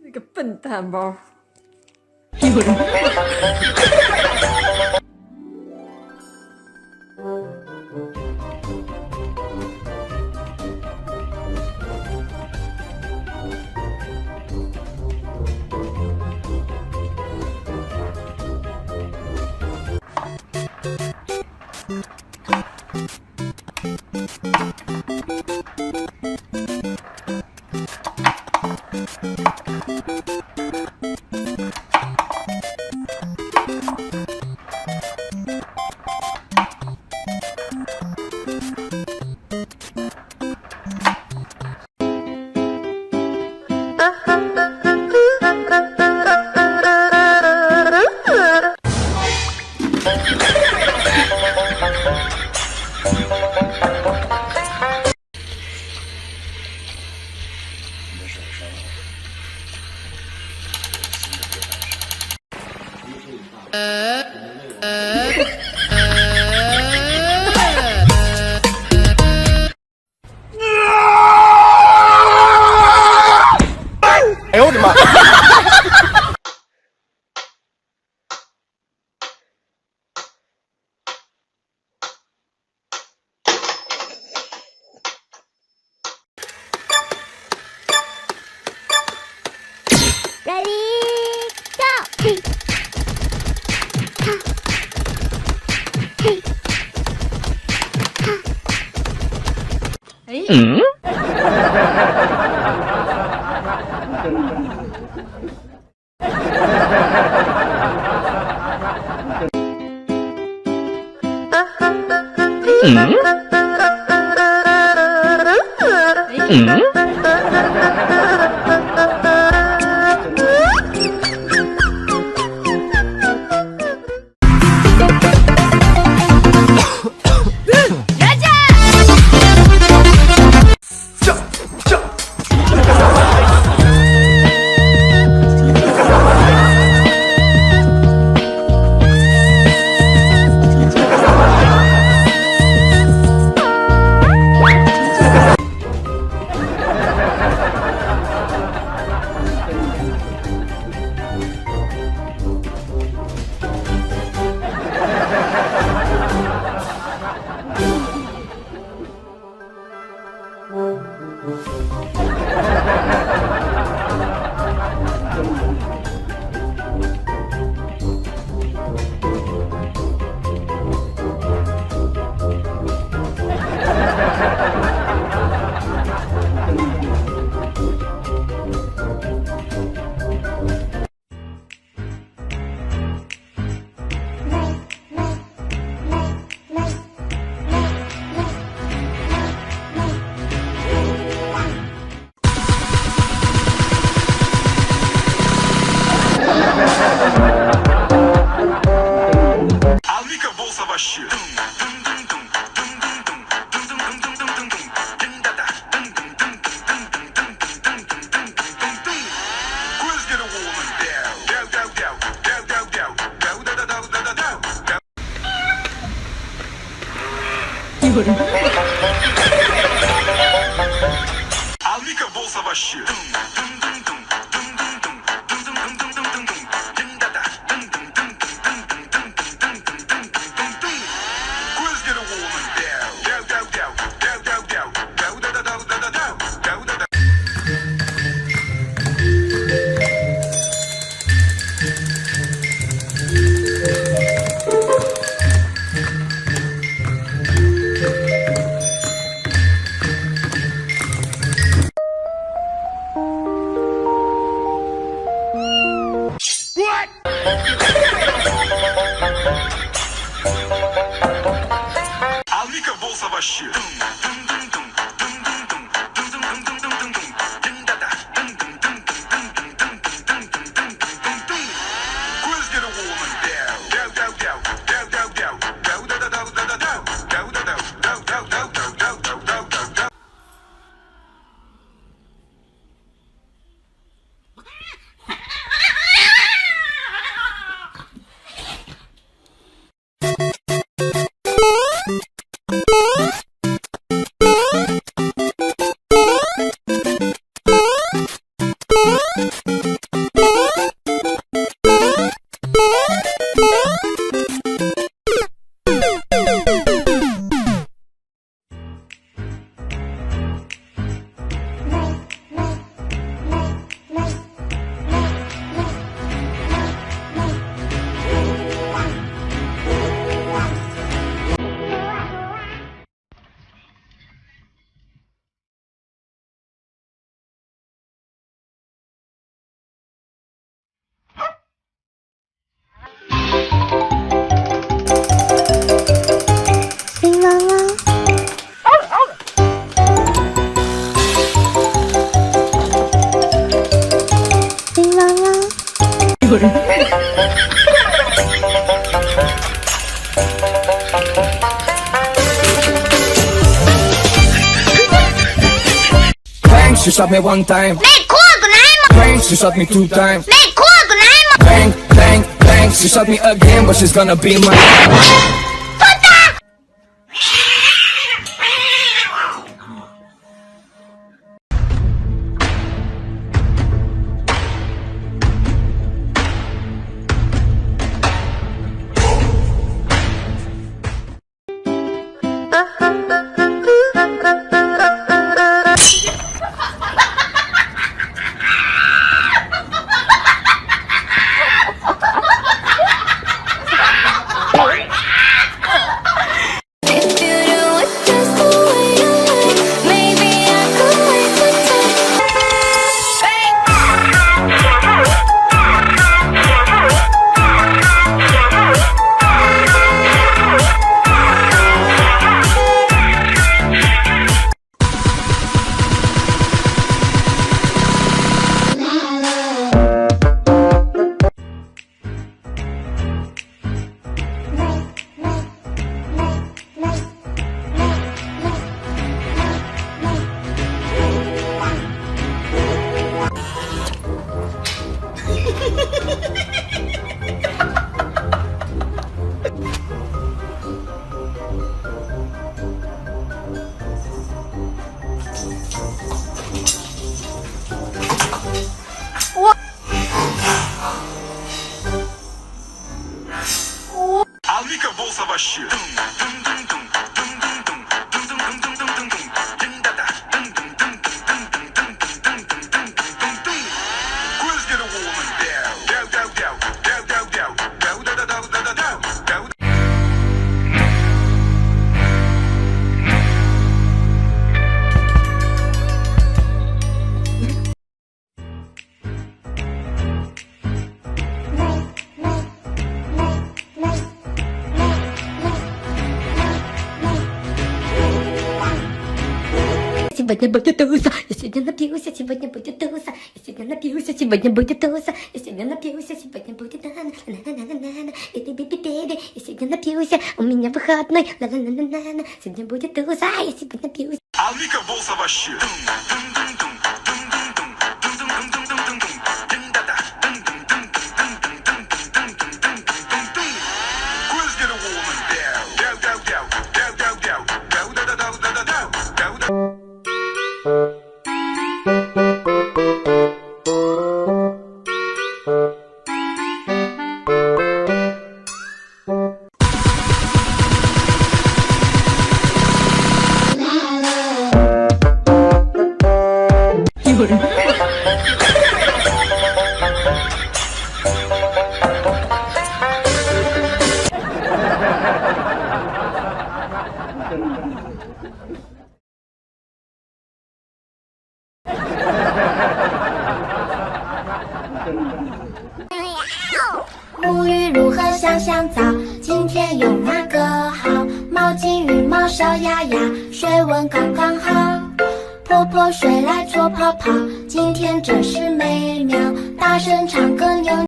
那个笨蛋包。哎呦我的妈！Ready, go! she shot me one time. 没哭过来吗？ Bang, she shot me 2 times. 没哭过来吗？ Bang, bang, bang, she shot me again, but she's gonna be my. Сегодня будет туса, я сегодня напьюся, сегодня будет туса, я сегодня напьюся, сегодня будет туса, я сегодня напьюся, сегодня будет на-на-на-на-на-на-на, и ты би-би-би, я сегодня напьюся, у меня выходной, на-на-на-на-на, сегодня будет туса, я сегодня напьюся. Алика болса вообще.沐浴如何香香皂？今天用哪个好？毛巾、羽毛、小鸭鸭，水温刚刚好。泼泼水来搓泡泡，今天真是美妙。大声唱歌扭。